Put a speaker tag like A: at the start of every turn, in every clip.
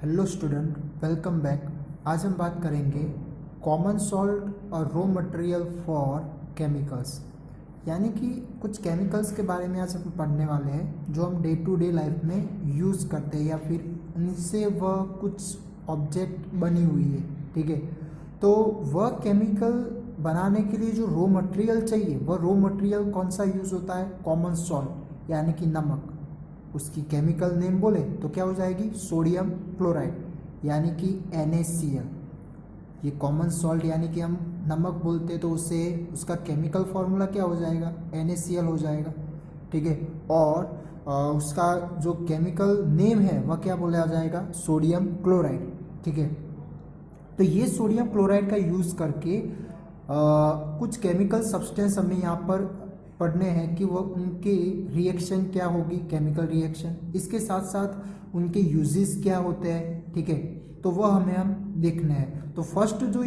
A: Hello student, welcome back. आज हम बात करेंगे कॉमन सॉल्ट और रॉ मटेरियल फॉर केमिकल्स, यानी कि कुछ केमिकल्स के बारे में आज हम पढ़ने वाले हैं जो हम डे टू डे लाइफ में यूज़ करते हैं या फिर उनसे वह कुछ ऑब्जेक्ट बनी हुई है। ठीक है, तो वह केमिकल बनाने के लिए जो रॉ मटेरियल चाहिए, वह रॉ मटेरियल कौन सा यूज़ होता है? कॉमन सॉल्ट यानी कि नमक। उसकी केमिकल नेम बोले तो क्या हो जाएगी? सोडियम क्लोराइड यानी कि NaCl। ये कॉमन सॉल्ट यानी कि हम नमक बोलते तो उससे उसका केमिकल फार्मूला क्या हो जाएगा? NaCl हो जाएगा। ठीक है, और उसका जो केमिकल नेम है वह क्या बोला जाएगा? Sodium chloride. ठीक है, तो ये सोडियम क्लोराइड का यूज़ करके कुछ केमिकल सब्सटेंस हमें यहाँ पर पढ़ने हैं कि वह उनके रिएक्शन क्या होगी, केमिकल रिएक्शन। इसके साथ साथ उनके यूजेस क्या होते हैं। ठीक है, तो वह हम देखना है। तो फर्स्ट जो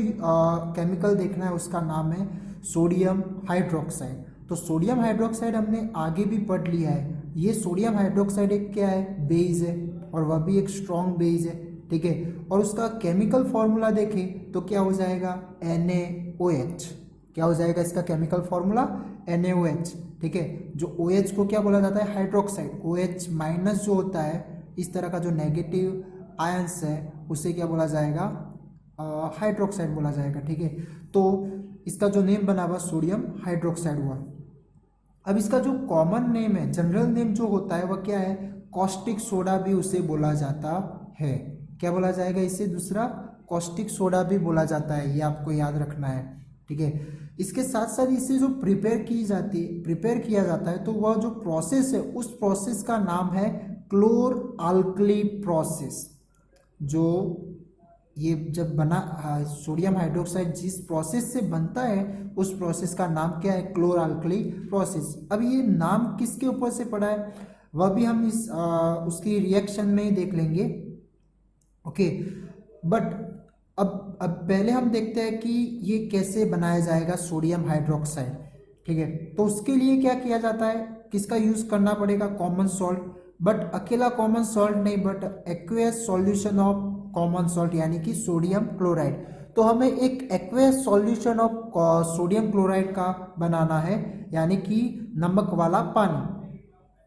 A: केमिकल देखना है उसका नाम है सोडियम हाइड्रोक्साइड। तो सोडियम हाइड्रोक्साइड हमने आगे भी पढ़ लिया है। ये सोडियम हाइड्रोक्साइड एक क्या है? बेस है, और वह भी एक स्ट्रॉन्ग बेस है। ठीक है, और उसका केमिकल फॉर्मूला देखें तो क्या हो जाएगा? NaOH। क्या हो जाएगा इसका केमिकल फॉर्मूला? NaOH। ठीक है, जो OH को क्या बोला जाता है? हाइड्रोक्साइड। OH माइनस जो होता है, इस तरह का जो नेगेटिव आयंस है उसे क्या बोला जाएगा? हाइड्रोक्साइड बोला जाएगा। ठीक है, तो इसका जो नेम बना हुआ सोडियम हाइड्रोक्साइड हुआ। अब इसका जो कॉमन नेम है, जनरल नेम जो होता है वह क्या है? कॉस्टिक सोडा भी उसे बोला जाता है। क्या बोला जाएगा इसे? दूसरा कॉस्टिक सोडा भी बोला जाता है, ये आपको याद रखना है। ठीक है, इसके साथ साथ इसे जो प्रिपेयर किया जाता है, तो वह जो प्रोसेस है उस प्रोसेस का नाम है क्लोर अल्कली प्रोसेस। जो ये जब बना सोडियम हाइड्रोक्साइड जिस प्रोसेस से बनता है उस प्रोसेस का नाम क्या है? क्लोर अल्कली प्रोसेस। अब ये नाम किसके ऊपर से पड़ा है वह भी हम इस उसकी रिएक्शन में ही देख लेंगे। ओके, बट अब पहले हम देखते हैं कि ये कैसे बनाया जाएगा सोडियम हाइड्रोक्साइड। ठीक है, तो उसके लिए क्या किया जाता है? किसका यूज करना पड़ेगा? Common salt. बट अकेला कॉमन सॉल्ट नहीं, but aqueous solution of common salt यानी कि सोडियम क्लोराइड। तो हमें एक aqueous solution of sodium chloride का बनाना है, यानी कि नमक वाला पानी।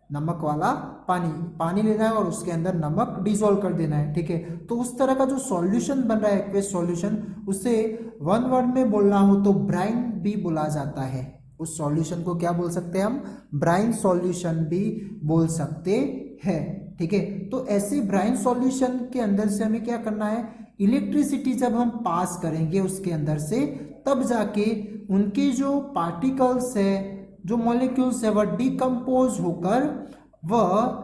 A: नमक वाला पानी लेना है और उसके अंदर नमक डिसॉल्व कर देना है। ठीक है, तो उस तरह का जो सॉल्यूशन बन रहा है एक्वेस सॉल्यूशन, उसे वन वर्ड में बोलना हो तो ब्राइन भी बोला जाता है। उस सॉल्यूशन को क्या बोल सकते हैं हम? ब्राइन सॉल्यूशन भी बोल सकते हैं। ठीक है, तो ऐसे ब्राइन सॉल्यूशन के अंदर से हमें क्या करना है? इलेक्ट्रिसिटी जब हम पास करेंगे उसके अंदर से, तब जाके उनके जो पार्टिकल्स है, जो मॉलिक्यूल्स है, वह डिकम्पोज होकर वह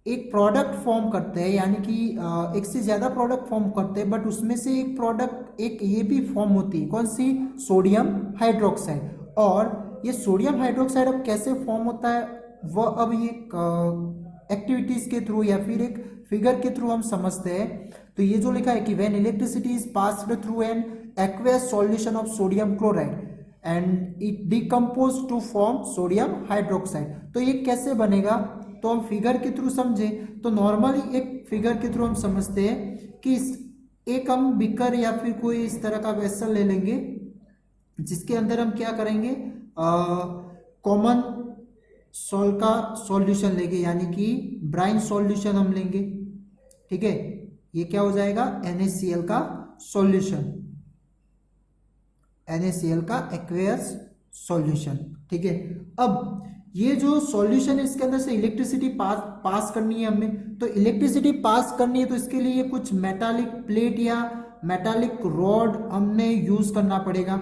A: एक प्रोडक्ट फॉर्म करते हैं, यानी कि एक से ज्यादा प्रोडक्ट फॉर्म करते हैं, बट उसमें से एक प्रोडक्ट एक ये भी फॉर्म होती है। कौन सी? Sodium hydroxide. और ये सोडियम हाइड्रोक्साइड अब कैसे फॉर्म होता है वह अब ये एक्टिविटीज के थ्रू या फिर एक फिगर के थ्रू हम समझते हैं। तो ये जो लिखा है कि when electricity is passed through an aqueous solution of sodium chloride and it decompose to form sodium hydroxide. तो ये कैसे बनेगा? तो हम फिगर के थ्रू समझे तो नॉर्मली एक फिगर के थ्रू हम समझते हैं कि एक हम बीकर या फिर कोई इस तरह का वेसल ले लेंगे, जिसके अंदर हम क्या करेंगे? कॉमन सॉल्ट का सॉल्यूशन लेंगे, यानी कि ब्राइन सॉल्यूशन हम लेंगे। ठीक है, ये क्या हो जाएगा? NaCl का सॉल्यूशन, NaCl का एक्वेस सॉल्यूशन। ठीक है, अब ये जो सॉल्यूशन है इसके अंदर से इलेक्ट्रिसिटी पास करनी है हमें। तो इलेक्ट्रिसिटी पास करनी है तो इसके लिए कुछ मेटालिक प्लेट या मेटालिक रॉड हमने यूज करना पड़ेगा।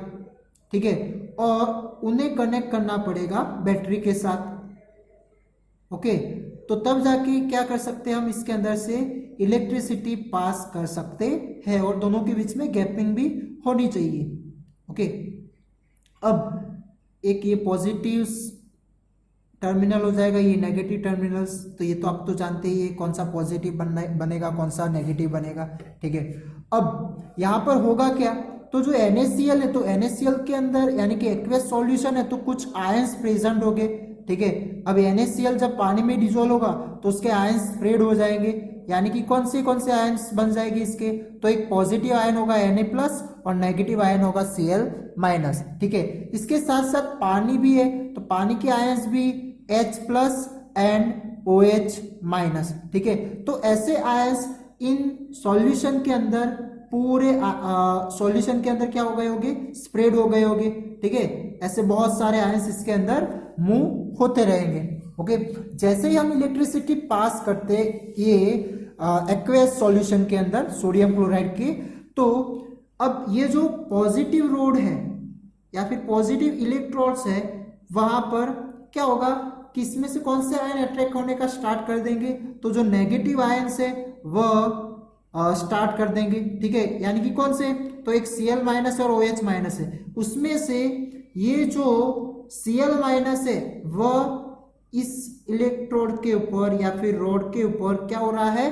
A: ठीक है, और उन्हें कनेक्ट करना पड़ेगा बैटरी के साथ। ओके, तो तब जाके क्या कर सकते हैं हम? इसके अंदर से इलेक्ट्रिसिटी पास कर सकते हैं, और दोनों के बीच में गैपिंग भी होनी चाहिए। ओके, अब एक ये पॉजिटिव टर्मिनल हो जाएगा, ये नेगेटिव टर्मिनल्स। तो ये तो आप तो जानते ही है कौन सा पॉजिटिव बनेगा, कौन सा नेगेटिव बनेगा। ठीक है, अब यहाँ पर होगा क्या? तो जो NaCl है, तो NaCl के अंदर यानी कि एक्वेस सॉल्यूशन है, तो कुछ आयंस प्रेजेंट होंगे। ठीक है, अब NaCl जब पानी में डिसॉल्व होगा तो उसके आयंस स्प्रेड हो जाएंगे, यानी कि कौन से आयन्स बन जाएगी इसके, तो एक पॉजिटिव आयन होगा Na+ और नेगेटिव आयन होगा Cl-, ठीक है। इसके साथ साथ पानी भी है, तो पानी के आयन्स भी H+ एंड OH-, ठीक है। तो ऐसे आयन्स इन सॉल्यूशन के अंदर पूरे सॉल्यूशन के अंदर क्या हो गए होंगे, स्प्रेड हो गए होंगे, ठीक है। ऐसे बहुत सारे आयन्स इसके अंदर मूव होते रहेंगे, ओके। जैसे ही हम इलेक्ट्रिसिटी पास करते ये एक्वेस सॉल्यूशन के अंदर सोडियम क्लोराइड के, तो अब ये जो पॉजिटिव रोड है या फिर पॉजिटिव इलेक्ट्रॉन्स है, वहां पर क्या होगा कि इसमें से कौन से आयन अट्रैक्ट होने का स्टार्ट कर देंगे, तो जो नेगेटिव आयन्स है वह स्टार्ट कर देंगे, ठीक है। यानी कि कौन से, तो एक Cl- और OH- है, उसमें से ये जो Cl- है वह इस इलेक्ट्रोड के ऊपर या फिर रोड के ऊपर क्या हो रहा है,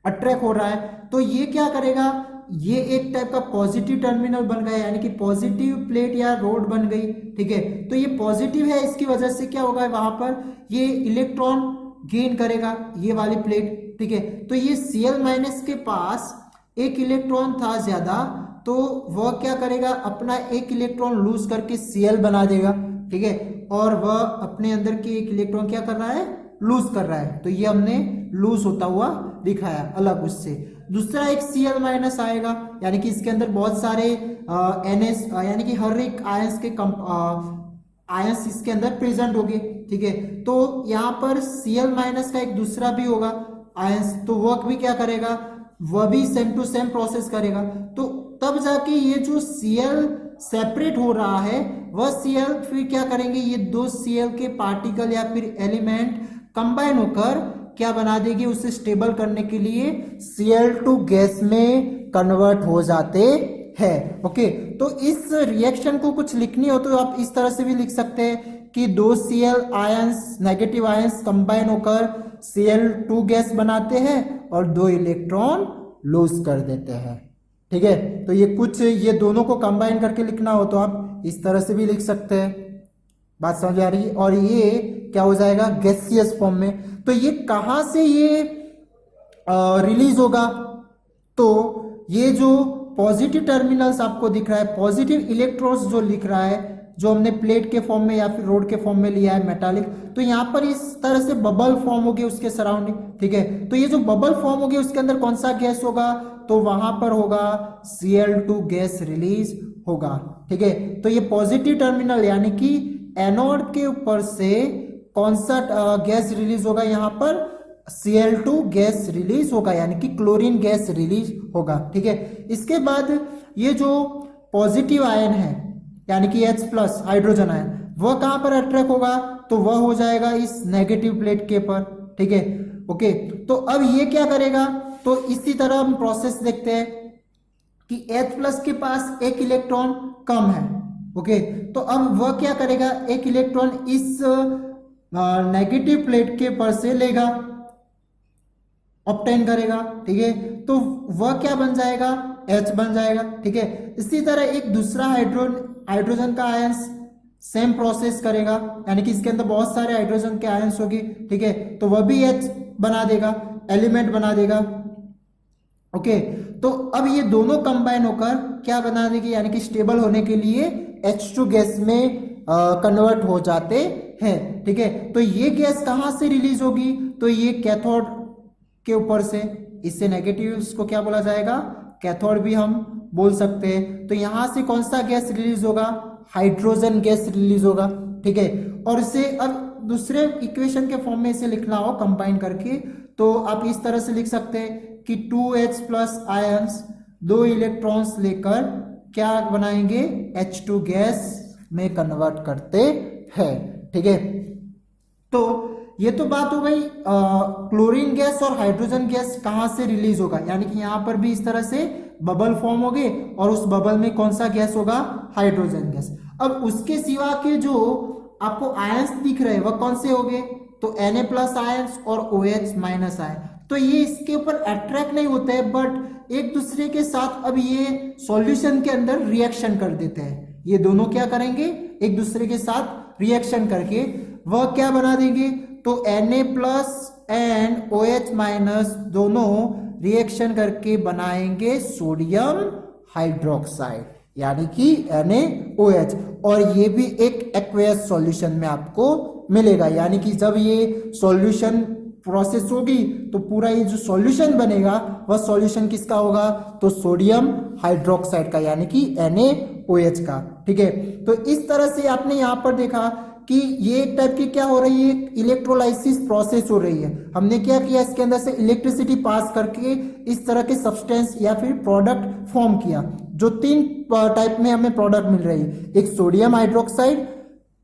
A: अट्रैक्ट हो रहा है। तो ये क्या करेगा, ये एक टाइप का पॉजिटिव टर्मिनल बन गया, यानी कि पॉजिटिव प्लेट या रोड बन गई, ठीक है। तो ये पॉजिटिव है, इसकी वजह से क्या होगा, वहां पर ये इलेक्ट्रॉन गेन करेगा, ये वाली प्लेट, ठीक है। तो ये Cl- के पास एक इलेक्ट्रॉन था ज्यादा, तो वह क्या करेगा, अपना एक इलेक्ट्रॉन लूज करके Cl बना देगा, ठीक है। और वह अपने अंदर के एक इलेक्ट्रॉन क्या कर रहा है, लूज कर रहा है। तो ये हमने लूज होता हुआ दिखाया अलग उससे। दूसरा एक Cl- आएगा, यानी कि इसके अंदर बहुत सारे NS यानी कि हर एक आयंस के आयंस इसके अंदर प्रेजेंट होंगे, ठीक है। तो यहाँ पर Cl- का एक दूसरा भी होगा आयंस, तो वह भी क्या करेगा, वह भी सेम टू सेम प्रोसेस करेगा। तो तब जाके ये जो Cl सेपरेट हो रहा है, वह Cl फिर क्या करेंगे, ये दो Cl के पार्टिकल या फिर एलिमेंट कंबाइन होकर क्या बना देगी, उसे स्टेबल करने के लिए Cl2 गैस में कन्वर्ट हो जाते हैं, ओके। तो इस रिएक्शन को कुछ लिखनी हो तो आप इस तरह से भी लिख सकते हैं कि दो Cl ions, negative ions combine होकर Cl2 गैस बनाते हैं और दो इलेक्ट्रॉन लूज कर देते हैं, ठीक है। तो ये कुछ, ये दोनों को कंबाइन करके लिखना हो तो आप इस तरह से भी लिख सकते हैं, बात समझ आ रही है। और ये क्या हो जाएगा, गैसियस फॉर्म में। तो ये कहां से ये रिलीज होगा, तो ये जो पॉजिटिव टर्मिनल्स आपको दिख रहा है, पॉजिटिव इलेक्ट्रॉन्स जो लिख रहा है, जो हमने प्लेट के फॉर्म में या फिर रोड के फॉर्म में लिया है मेटालिक, तो यहाँ पर इस तरह से बबल फॉर्म होगी उसके सराउंडिंग, ठीक है। तो ये जो बबल फॉर्म होगी उसके अंदर कौन सा गैस होगा, तो वहां पर होगा Cl2 गैस रिलीज होगा, ठीक है। तो ये पॉजिटिव टर्मिनल यानी कि एनोड के ऊपर से कौन सा गैस रिलीज होगा, यहाँ पर Cl2 गैस रिलीज होगा, यानी कि क्लोरीन गैस रिलीज होगा, ठीक है। इसके बाद ये जो पॉजिटिव आयन है यानी कि H+ हाइड्रोजन आयन, वह कहां पर अट्रैक्ट होगा, तो वह हो जाएगा इस नेगेटिव प्लेट के पर, ठीक है, ओके। तो अब ये क्या करेगा, तो इसी तरह हम प्रोसेस देखते हैं कि H+ के पास एक इलेक्ट्रॉन कम है, ओके। तो अब वह क्या करेगा, एक इलेक्ट्रॉन इस नेगेटिव प्लेट के पर से लेगा, ऑब्टेन करेगा, ठीक है। तो वह क्या बन जाएगा, H बन जाएगा, ठीक है। इसी तरह एक दूसरा हाइड्रोजन का आयंस सेम प्रोसेस करेगा, यानी कि इसके अंदर बहुत सारे हाइड्रोजन के आयंस होगी, ठीक है। तो वह भी H बना देगा, एलिमेंट बना देगा, ओके। तो अब ये दोनों कंबाइन होकर क्या बना देगी, यानी कि स्टेबल होने के लिए H2 गैस में कन्वर्ट हो जाते हैं, ठीक है। तो ये गैस कहां से रिलीज होगी, तो ये कैथोड के ऊपर से, इससे नेगेटिव्स को क्या बोला जाएगा, कैथोड भी हम बोल सकते हैं। तो यहां से कौन सा गैस रिलीज होगा, हाइड्रोजन गैस रिलीज होगा, ठीक है। और इसे अब दूसरे इक्वेशन के फॉर्म में इसे लिखना हो कंबाइन करके, तो आप इस तरह से लिख सकते हैं कि 2H+ आयंस दो इलेक्ट्रॉन्स लेकर क्या बनाएंगे, H2 गैस में कन्वर्ट करते हैं, ठीक है। तो ये तो बात हो गई क्लोरीन गैस और हाइड्रोजन गैस कहां से रिलीज होगा, यानी कि यहां पर भी इस तरह से बबल फॉर्म होगे और उस बबल में कौन सा गैस होगा, हाइड्रोजन गैस। अब उसके सिवा के जो आपको आयंस दिख रहे हैं वह कौन से होंगे, तो Na+ आयंस और OH- आयन। तो ये इसके ऊपर अट्रैक्ट नहीं होते हैं, बट एक दूसरे के साथ अब ये सॉल्यूशन के अंदर रिएक्शन कर देते हैं। ये दोनों क्या करेंगे, एक दूसरे के साथ रिएक्शन करके वह क्या बना देंगे, तो Na+ एंड OH माइनस दोनों रिएक्शन करके बनाएंगे सोडियम हाइड्रोक्साइड यानी कि NaOH, और ये भी एक एक्वेयस सॉल्यूशन में आपको मिलेगा। यानी कि जब ये सॉल्यूशन प्रोसेस होगी तो पूरा ये जो सॉल्यूशन बनेगा वह सॉल्यूशन किसका होगा, तो सोडियम हाइड्रोक्साइड का यानी कि NaOH का। ठीक है, तो इस तरह से आपने यहाँ पर देखा कि ये एक टाइप की क्या हो रही है, इलेक्ट्रोलाइसिस प्रोसेस हो रही है। हमने क्या किया, इसके अंदर से इलेक्ट्रिसिटी पास करके इस तरह के सब्सटेंस या फिर प्रोडक्ट फॉर्म किया, जो 3 टाइप में हमें प्रोडक्ट मिल रही है। एक sodium hydroxide,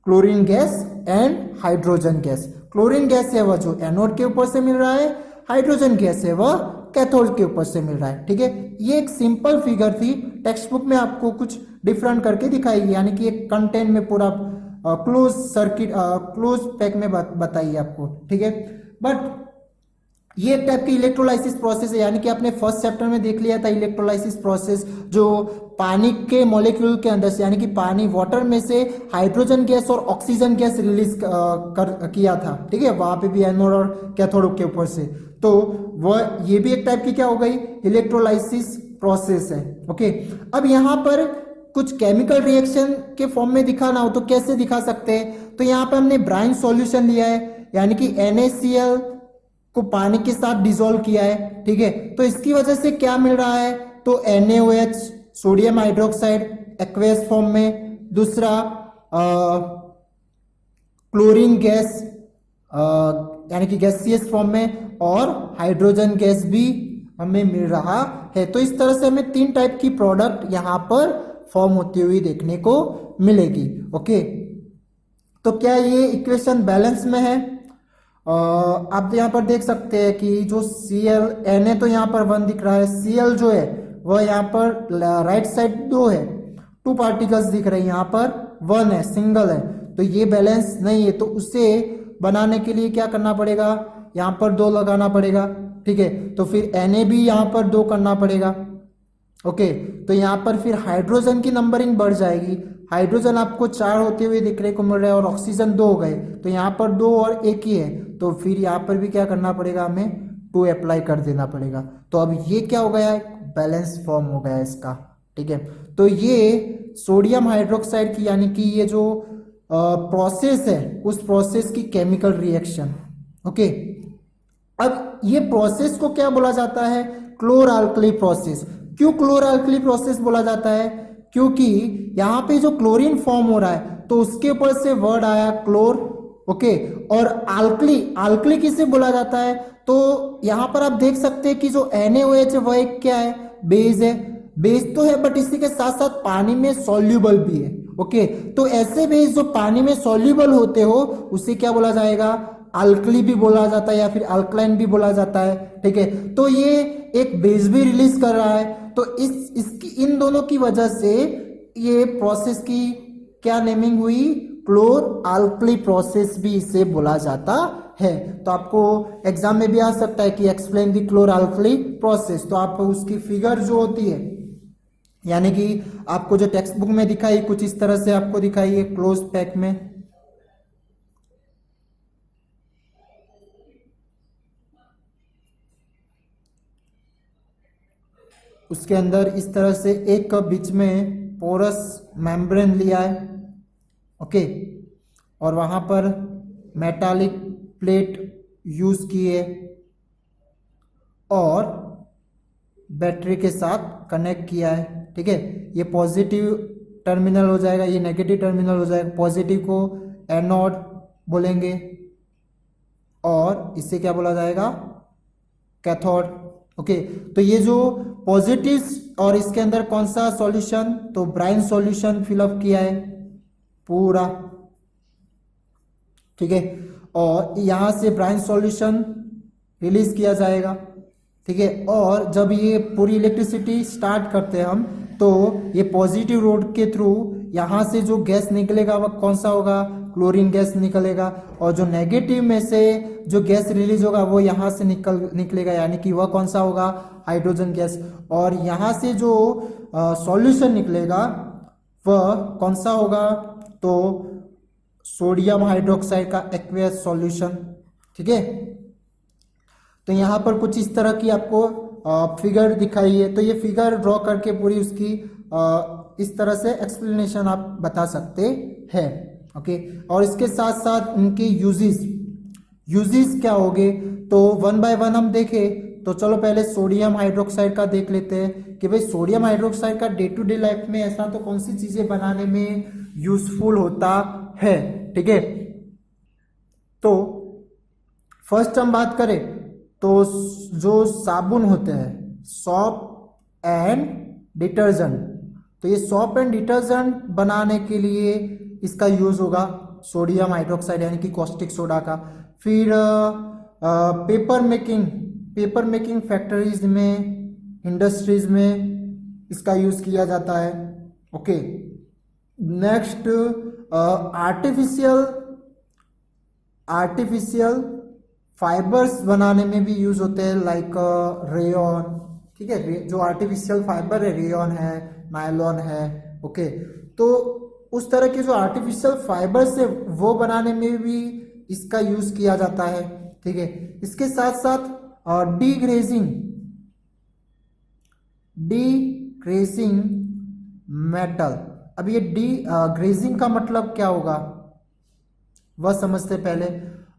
A: chlorine gas and hydrogen gas. Chlorine gas है वह जो एनोड के ऊपर से मिल रहा है, हाइड्रोजन गैस है वह कैथोड के ऊपर से मिल रहा है। ठीक है, ये एक सिंपल फिगर थी, टेक्स्ट बुक में आपको कुछ डिफरेंट करके दिखाई, यानी कि एक कंटेंट में पूरा क्लोज सर्किट क्लोज पैक में बताइए आपको। ठीक है, बट ये एक टाइप की इलेक्ट्रोलाइसिस प्रोसेस है, यानी कि आपने फर्स्ट चैप्टर में देख लिया था इलेक्ट्रोलाइसिस प्रोसेस, जो पानी के मॉलिक्यूल के अंदर से यानी कि पानी वाटर में से हाइड्रोजन गैस और ऑक्सीजन गैस रिलीज किया था। ठीक है, वहां पे भी एनोड और कैथोड के ऊपर से, तो वह ये भी एक टाइप की क्या हो गई, इलेक्ट्रोलाइसिस प्रोसेस है। ओके, अब यहाँ पर कुछ केमिकल रिएक्शन के फॉर्म में दिखाना हो तो कैसे दिखा सकते हैं, तो यहाँ पे हमने ब्राइन सॉल्यूशन लिया है, यानी कि NaCl को पानी के साथ डिसॉल्व किया है। ठीक है, तो इसकी वजह से क्या मिल रहा है, तो NaOH sodium hydroxide aqueous form में, दूसरा क्लोरीन गैस यानी कि गैसियस फॉर्म में, और हाइड्रोजन गैस भी हमें मिल रहा है। तो इस तरह से हमें 3 टाइप की प्रोडक्ट यहाँ पर फॉर्म होती हुई देखने को मिलेगी। ओके, तो क्या ये इक्वेशन बैलेंस में है? आप यहाँ पर देख सकते हैं कि जो Cl Na तो यहाँ पर 1 दिख रहा है, Cl जो है वह यहाँ पर राइट साइड 2 है, 2 पार्टिकल्स दिख रहे हैं, यहाँ पर 1 है, सिंगल है, तो ये बैलेंस नहीं है। तो उसे बनाने के लिए क्या करना पड़ेगा, यहाँ पर 2 लगाना पड़ेगा। ठीक है, तो फिर Na भी यहाँ पर 2 करना पड़ेगा। ओके, तो यहाँ पर फिर हाइड्रोजन की नंबरिंग बढ़ जाएगी, हाइड्रोजन आपको 4 होते हुए देखने को मिल रहा है और ऑक्सीजन 2 हो गए, तो यहाँ पर 2 और 1 ही है, तो फिर यहाँ पर भी क्या करना पड़ेगा, हमें 2 अप्लाई कर देना पड़ेगा। तो अब ये क्या हो गया, बैलेंस फॉर्म हो गया इसका। ठीक है, तो ये सोडियम हाइड्रोक्साइड की यानी कि ये जो प्रोसेस है उस प्रोसेस की केमिकल रिएक्शन। ओके, अब ये प्रोसेस को क्या बोला जाता है, क्लोर अल्कली प्रोसेस। क्यों क्लोर अल्कली प्रोसेस बोला जाता है, क्योंकि यहाँ पे जो क्लोरीन फॉर्म हो रहा है तो उसके ऊपर से वर्ड आया क्लोर। ओके, और अल्कली किसे बोला जाता है, तो यहाँ पर आप देख सकते हैं कि जो NaOH है वह एक क्या है, बेस है। बेस तो है बट इसी के साथ साथ पानी में सॉल्यूबल भी है। ओके, तो ऐसे बेस जो पानी में सॉल्यूबल होते हो उसे क्या बोला जाएगा, अल्कली भी बोला जाता है या फिर अल्कलाइन भी बोला जाता है। ठीक है, तो ये एक बेस भी रिलीज कर रहा है, तो इसकी इन दोनों की वजह से ये प्रोसेस की क्या नेमिंग हुई, क्लोर अल्कली प्रोसेस भी इसे बोला जाता है। तो आपको एग्जाम में भी आ सकता है कि एक्सप्लेन द क्लोर अल्कली प्रोसेस, तो आप उसकी फिगर जो होती है यानी कि आपको जो टेक्स्ट बुक में दिखाई कुछ इस तरह से आपको दिखाई है क्लोज पैक में। उसके अंदर इस तरह से एक कप बीच में पोरस मेम्ब्रेन लिया है। ओके, और वहां पर मेटालिक प्लेट यूज की है और बैटरी के साथ कनेक्ट किया है। ठीक है, ये पॉजिटिव टर्मिनल हो जाएगा, ये नेगेटिव टर्मिनल हो जाएगा। पॉजिटिव को एनोड बोलेंगे और इसे क्या बोला जाएगा, कैथोड। ओके, तो ये जो पॉजिटिव और इसके अंदर कौन सा सॉल्यूशन, तो ब्राइन सॉल्यूशन फिलअप किया है पूरा। ठीक है, और यहां से ब्राइन सॉल्यूशन रिलीज किया जाएगा। ठीक है, और जब ये पूरी इलेक्ट्रिसिटी स्टार्ट करते हैं हम, तो ये पॉजिटिव रोड के थ्रू यहाँ से जो गैस निकलेगा वह कौन सा होगा, क्लोरीन गैस निकलेगा, और जो नेगेटिव में से जो गैस रिलीज होगा वो यहाँ से निकलेगा, यानी कि वह कौन सा होगा, हाइड्रोजन गैस। और यहाँ से जो सॉल्यूशन निकलेगा वह कौन सा होगा, तो सोडियम हाइड्रोक्साइड का एक्वेस सॉल्यूशन। ठीक है, तो यहाँ पर कुछ इस तरह की आपको फिगर दिखाई है, तो ये फिगर ड्रॉ करके पूरी उसकी इस तरह से एक्सप्लेनेशन आप बता सकते हैं। ओके, और इसके साथ साथ इनके यूजेस क्या होंगे, तो वन बाय वन हम देखें तो चलो पहले सोडियम हाइड्रोक्साइड का देख लेते हैं कि भाई सोडियम हाइड्रोक्साइड का डे टू डे लाइफ में ऐसा तो कौन सी चीजें बनाने में यूजफुल होता है। ठीक है, तो फर्स्ट हम बात करें तो जो साबुन होते हैं, सॉप एंड डिटर्जेंट, तो ये सॉप एंड डिटर्जेंट बनाने के लिए इसका यूज होगा सोडियम हाइड्रोक्साइड यानी कि कॉस्टिक सोडा का। फिर पेपर मेकिंग फैक्ट्रीज में, इंडस्ट्रीज में इसका यूज किया जाता है। ओके, नेक्स्ट आर्टिफिशियल फाइबर्स बनाने में भी यूज होते हैं, लाइक रेयॉन। ठीक है, जो आर्टिफिशियल फाइबर है, रेयॉन है, नायलॉन है। ओके, तो उस तरह के जो आर्टिफिशियल फाइबर्स है वो बनाने में भी इसका यूज किया जाता है। ठीक है, इसके साथ साथ डीग्रेजिंग मेटल। अब ये डीग्रेजिंग का मतलब क्या होगा वह समझते पहले।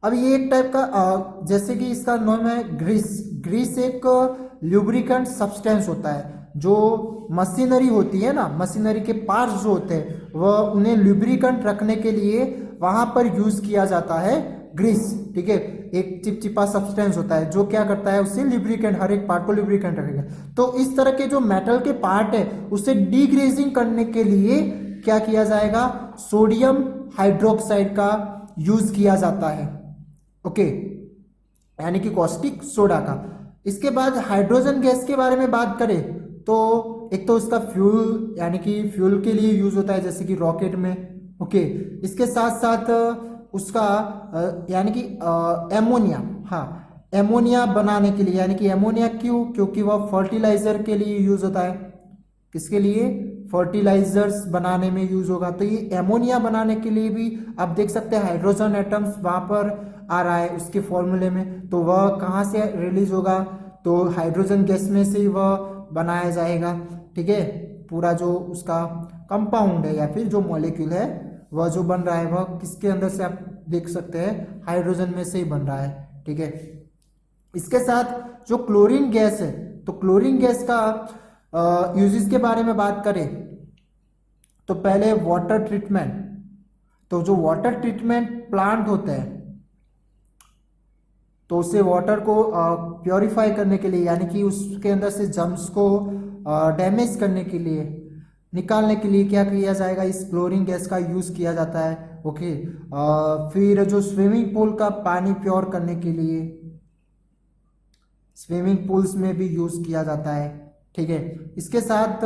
A: अब ये एक टाइप का जैसे कि इसका नाम है ग्रीस एक ल्यूब्रिकेंट सब्सटेंस होता है। जो मशीनरी होती है ना, मशीनरी के पार्ट्स जो होते हैं वह उन्हें ल्यूब्रिकेंट रखने के लिए वहां पर यूज किया जाता है ग्रीस। ठीक है, एक चिपचिपा सब्सटेंस होता है जो क्या करता है, उससे ल्यूब्रिकेंट, हर एक पार्ट को ल्यूब्रिकेंट रखेगा। तो इस तरह के जो मेटल के पार्ट है उसे डीग्रेजिंग करने के लिए क्या किया जाएगा, सोडियम हाइड्रोक्साइड का यूज किया जाता है। ओके, यानी कि कॉस्टिक सोडा का। इसके बाद हाइड्रोजन गैस के बारे में बात करें तो एक तो इसका फ्यूल यानी कि फ्यूल के लिए यूज होता है जैसे कि रॉकेट में। ओके, इसके साथ साथ उसका यानी कि एमोनिया, हाँ एमोनिया बनाने के लिए, यानी कि एमोनिया क्यों, क्योंकि वह फर्टिलाइजर के लिए यूज होता है। किसके लिए, फर्टिलाइजर्स बनाने में यूज होगा। तो ये एमोनिया बनाने के लिए भी आप देख सकते हैं हाइड्रोजन एटम्स वहां पर आ रहा है उसके फॉर्मूले में। तो वह कहाँ से रिलीज होगा, तो हाइड्रोजन गैस में से ही वह बनाया जाएगा। ठीक है, पूरा जो उसका कंपाउंड है या फिर जो मॉलिक्यूल है वह जो बन रहा है वह किसके अंदर से आप देख सकते हैं, हाइड्रोजन में से ही बन रहा है। ठीक है, इसके साथ जो क्लोरीन गैस है, तो क्लोरीन गैस का यूजेस के बारे में बात करें तो पहले वाटर ट्रीटमेंट। तो जो वाटर ट्रीटमेंट प्लांट होते हैं तो उसे वाटर को प्योरीफाई करने के लिए, यानी कि उसके अंदर से जर्म्स को डैमेज करने के लिए, निकालने के लिए क्या किया जाएगा, इस क्लोरीन गैस का यूज किया जाता है। ओके, फिर जो स्विमिंग पूल का पानी प्योर करने के लिए स्विमिंग पूल्स में भी यूज किया जाता है। ठीक है, इसके साथ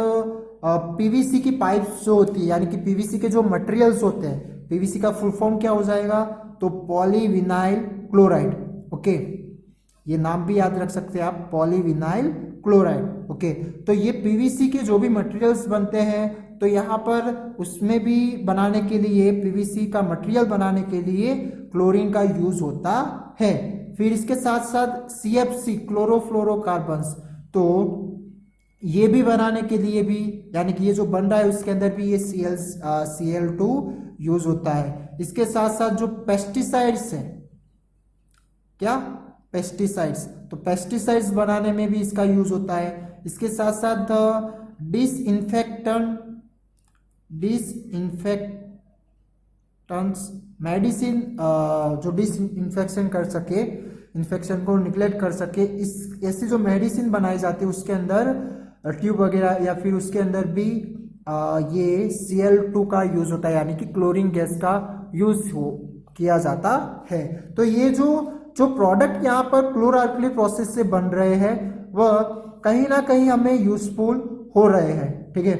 A: पीवीसी की पाइप्स जो होती है, यानी कि पीवीसी के जो मटेरियल्स होते हैं, पीवीसी का फुल फॉर्म क्या हो जाएगा, तो पॉलीविनाइल क्लोराइड। ओके, ये नाम भी याद रख सकते हैं आप, पॉलीविनाइल क्लोराइड। ओके, तो ये पीवीसी के जो भी मटेरियल्स बनते हैं तो यहाँ पर उसमें भी बनाने के लिए, पीवीसी का मटेरियल बनाने के लिए क्लोरीन का यूज होता है। फिर इसके साथ साथ सीएफसी, क्लोरोफ्लोरोकार्बन्स, तो ये भी बनाने के लिए भी, यानी कि ये जो बन रहा है उसके अंदर भी ये Cl2 यूज होता है। इसके साथ साथ जो पेस्टिसाइड्स है, क्या पेस्टिसाइड्स, तो पेस्टिसाइड्स बनाने में भी इसका यूज होता है। इसके साथ साथ डिसइंफेक्टेंट्स मेडिसिन, जो डिसइंफेक्शन कर सके, इन्फेक्शन को निगलेक्ट कर सके, इस ऐसी जो मेडिसिन बनाई जाती है उसके अंदर ट्यूब वगैरह या फिर उसके अंदर भी ये Cl2 का यूज होता है, यानी कि क्लोरीन गैस का यूज किया जाता है। तो ये जो प्रोडक्ट यहाँ पर क्लोर-अल्कली प्रोसेस से बन रहे हैं वह कहीं ना कहीं हमें यूजफुल हो रहे हैं। ठीक है,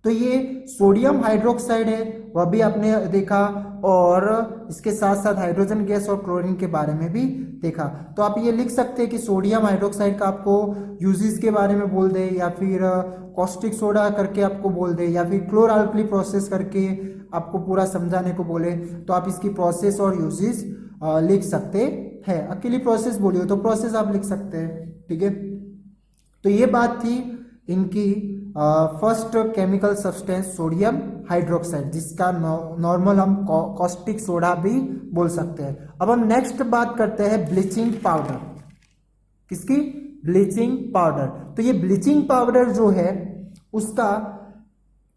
A: तो ये सोडियम हाइड्रोक्साइड है वह भी आपने देखा, और इसके साथ साथ हाइड्रोजन गैस और क्लोरीन के बारे में भी देखा। तो आप ये लिख सकते हैं कि सोडियम हाइड्रोक्साइड का आपको यूजेस के बारे में बोल दे, या फिर कॉस्टिक सोडा करके आपको बोल दे, या फिर क्लोर-अल्कली प्रोसेस करके आपको पूरा समझाने को बोले, तो आप इसकी प्रोसेस और यूजेस लिख सकते है। अकेली प्रोसेस बोली हो तो प्रोसेस आप लिख सकते हैं, ठीक है। तो ये बात थी इनकी first chemical substance sodium hydroxide, जिसका नॉर्मल हम कॉस्टिक सोडा भी बोल सकते हैं। अब हम नेक्स्ट बात करते हैं ब्लीचिंग पाउडर। किसकी? Bleaching powder. तो ये ब्लीचिंग पाउडर जो है उसका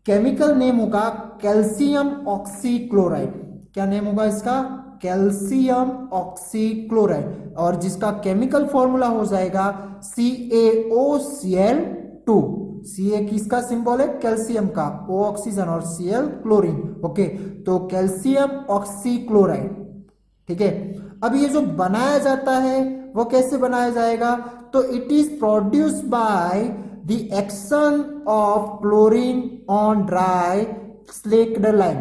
A: केमिकल नेम होगा कैल्शियम ऑक्सीक्लोराइड। क्या नेम होगा इसका? कैल्शियम ऑक्सीक्लोराइड, और जिसका केमिकल फॉर्मूला हो जाएगा CaOCl2। Ca किसका सिंबल है? कैल्शियम का, O ऑक्सीजन और Cl क्लोरीन। ओके, तो कैल्शियम ऑक्सीक्लोराइड, ठीक है। अब ये जो बनाया जाता है वो कैसे बनाया जाएगा? तो it is produced by the action of chlorine on dry slaked lime.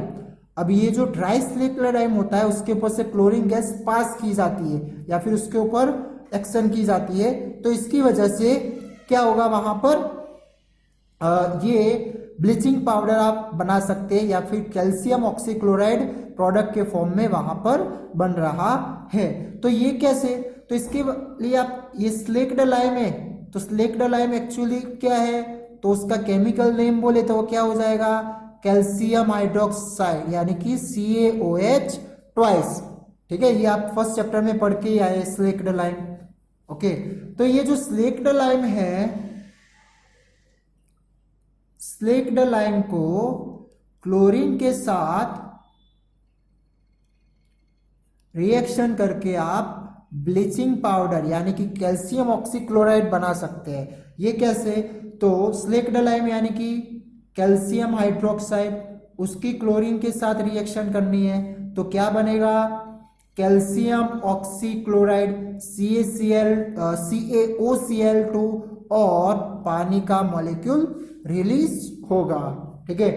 A: अब ये जो ड्राई स्लेक्ड लाइम होता है उसके ऊपर से क्लोरीन गैस पास की जाती है या फिर उसके ऊपर एक्शन की जाती है, तो इसकी वजह से क्या होगा वहां पर ये ब्लीचिंग पाउडर आप बना सकते हैं, या फिर कैल्शियम ऑक्सीक्लोराइड प्रोडक्ट के फॉर्म में वहां पर बन रहा है। तो ये कैसे? तो इसके लिए आप ये स्लेक्ड लाइम है, तो स्लेक्ड लाइम एक्चुअली क्या है? तो उसका केमिकल नेम बोले तो वो क्या हो जाएगा? कैल्शियम हाइड्रोक्साइड, यानी कि CaOH ट्वाइस, ठीक है। ये आप फर्स्ट चैप्टर में पढ़ के आए स्लेक्ड लाइम। ओके, तो ये जो स्लेक्ड लाइम है, स्लेक्ड लाइम को क्लोरीन के साथ रिएक्शन करके आप ब्लीचिंग पाउडर यानी कि कैल्शियम ऑक्सीक्लोराइड बना सकते हैं। ये कैसे? तो स्लेक्ड लाइम यानी कि कैल्शियम हाइड्रोक्साइड, उसकी क्लोरीन के साथ रिएक्शन करनी है, तो क्या बनेगा? कैल्शियम ऑक्सीक्लोराइड CaOCl2 और पानी का मॉलिक्यूल रिलीज होगा, ठीक है।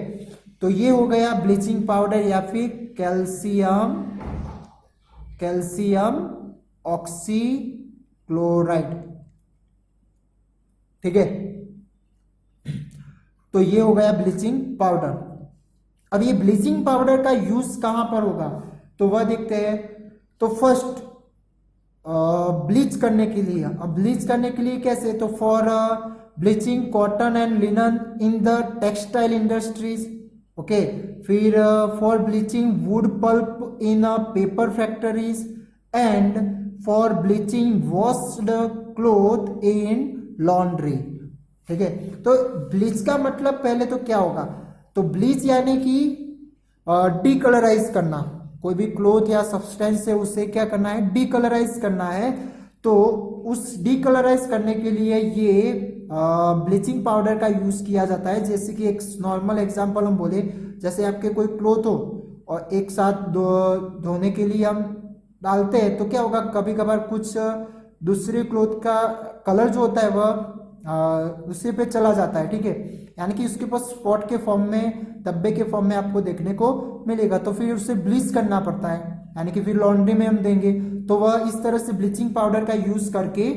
A: तो ये हो गया ब्लीचिंग पाउडर या फिर कैल्शियम ऑक्सीक्लोराइड, ठीक है। तो ये हो गया ब्लीचिंग पाउडर। अब ये ब्लीचिंग पाउडर का यूज कहां पर होगा तो वह देखते हैं। तो फर्स्ट ब्लीच करने के लिए, अब ब्लीच करने के लिए कैसे? तो for bleaching cotton and linen in the textile industries, okay. फिर for bleaching wood pulp in paper factories and for bleaching washed cloth in laundry, ठीक है। तो ब्लीच का मतलब पहले तो क्या होगा? तो ब्लीच यानी कि डीकलराइज करना, कोई भी क्लोथ या सब्सटेंस है उसे क्या करना है? डीकलराइज करना है। तो उस डीकलराइज करने के लिए ये ब्लीचिंग पाउडर का यूज किया जाता है। जैसे कि एक नॉर्मल एग्जांपल हम बोले, जैसे आपके कोई क्लोथ हो और एक साथ धोने के लिए हम डालते हैं, तो क्या होगा? कभी कभार कुछ दूसरे क्लोथ का कलर जो होता है वह उसी पे चला जाता है, ठीक है। यानी कि उसके पास स्पॉट के फॉर्म में, धब्बे के फॉर्म में आपको देखने को मिलेगा, तो फिर उसे ब्लीच करना पड़ता है, यानी कि फिर लॉन्ड्री में हम देंगे। तो वह इस तरह से ब्लीचिंग पाउडर का यूज करके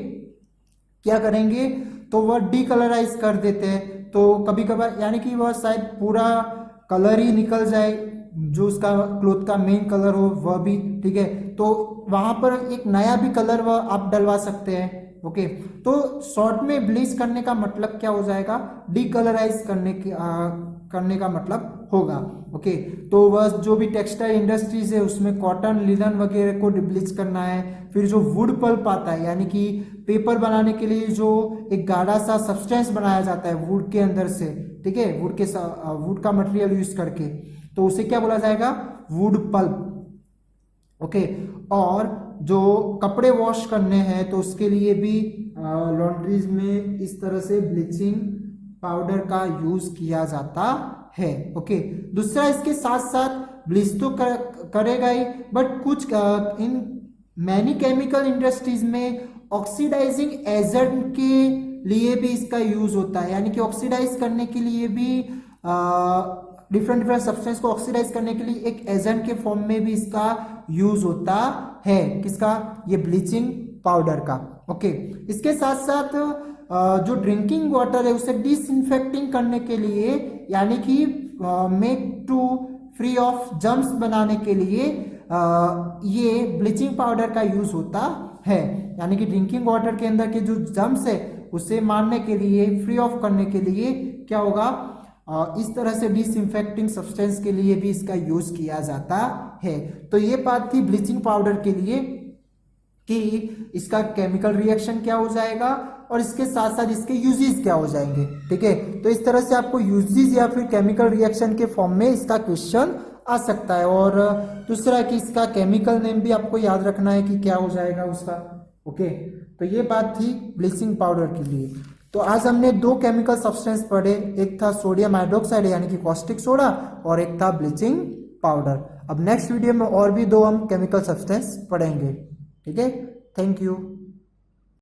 A: क्या करेंगे? तो वह डीकलराइज कर देते हैं। तो कभी कभार यानी कि वह शायद पूरा कलर ही निकल जाए, जो उसका क्लोथ का मेन कलर हो वह भी, ठीक है। तो वहां पर एक नया भी कलर वह आप डलवा सकते हैं, ओके। तो शॉर्ट में ब्लीच करने का मतलब क्या हो जाएगा? डीकलराइज करने का मतलब होगा, ओके। तो वह जो भी टेक्सटाइल इंडस्ट्रीज है उसमें कॉटन लिनन वगैरह को ब्लीच करना है। फिर जो वुड पल्प आता है, यानी कि पेपर बनाने के लिए जो एक गाढ़ा सा सब्सटेंस बनाया जाता है वुड के अंदर से, ठीक है, वुड का मटेरियल यूज करके, तो उसे क्या बोला जाएगा? Wood pulp, okay. और जो कपड़े वॉश करने हैं तो उसके लिए भी लॉन्ड्रीज में इस तरह से ब्लीचिंग पाउडर का यूज किया जाता है, ओके। दूसरा, इसके साथ साथ ब्लीच तो करेगा ही, बट कुछ इन मैनी केमिकल इंडस्ट्रीज में ऑक्सीडाइजिंग एजेंट के लिए भी इसका यूज होता है। यानी कि ऑक्सीडाइज करने के लिए भी डिफरेंट सब्सटेंस को ऑक्सीडाइज करने के लिए एक एजेंट के फॉर्म में भी इसका यूज होता है। किसका? ये ब्लीचिंग पाउडर का, ओके। इसके साथ साथ जो ड्रिंकिंग वाटर है उसे डिसइंफेक्टिंग करने के लिए, यानी कि make to free of germs बनाने के लिए ये ब्लीचिंग पाउडर का यूज होता है, यानी कि ड्रिंकिंग वाटर के अंदर के जो जर्म्स है उसे मारने के लिए, फ्री ऑफ करने के लिए क्या होगा, इस तरह से डिसइंफेक्टिंग सब्सटेंस के लिए भी इसका यूज किया जाता है। तो ये बात थी ब्लीचिंग पाउडर के लिए कि इसका केमिकल रिएक्शन क्या हो जाएगा और इसके साथ साथ इसके यूजेस क्या हो जाएंगे। ठीक है, तो इस तरह से आपको यूजेस या फिर केमिकल रिएक्शन के फॉर्म में इसका क्वेश्चन आ सकता है। और दूसरा कि इसका केमिकल नेम भी आपको याद रखना है कि क्या हो जाएगा उसका। ओके, तो ये बात थी ब्लीचिंग पाउडर के लिए। तो आज हमने दो केमिकल सब्सटेंस पढ़े, एक था सोडियम हाइड्रोक्साइड यानी कि कॉस्टिक सोडा और एक था ब्लीचिंग पाउडर। अब नेक्स्ट वीडियो में और भी दो हम केमिकल सब्सटेंस पढ़ेंगे। ठीक है, थैंक यू।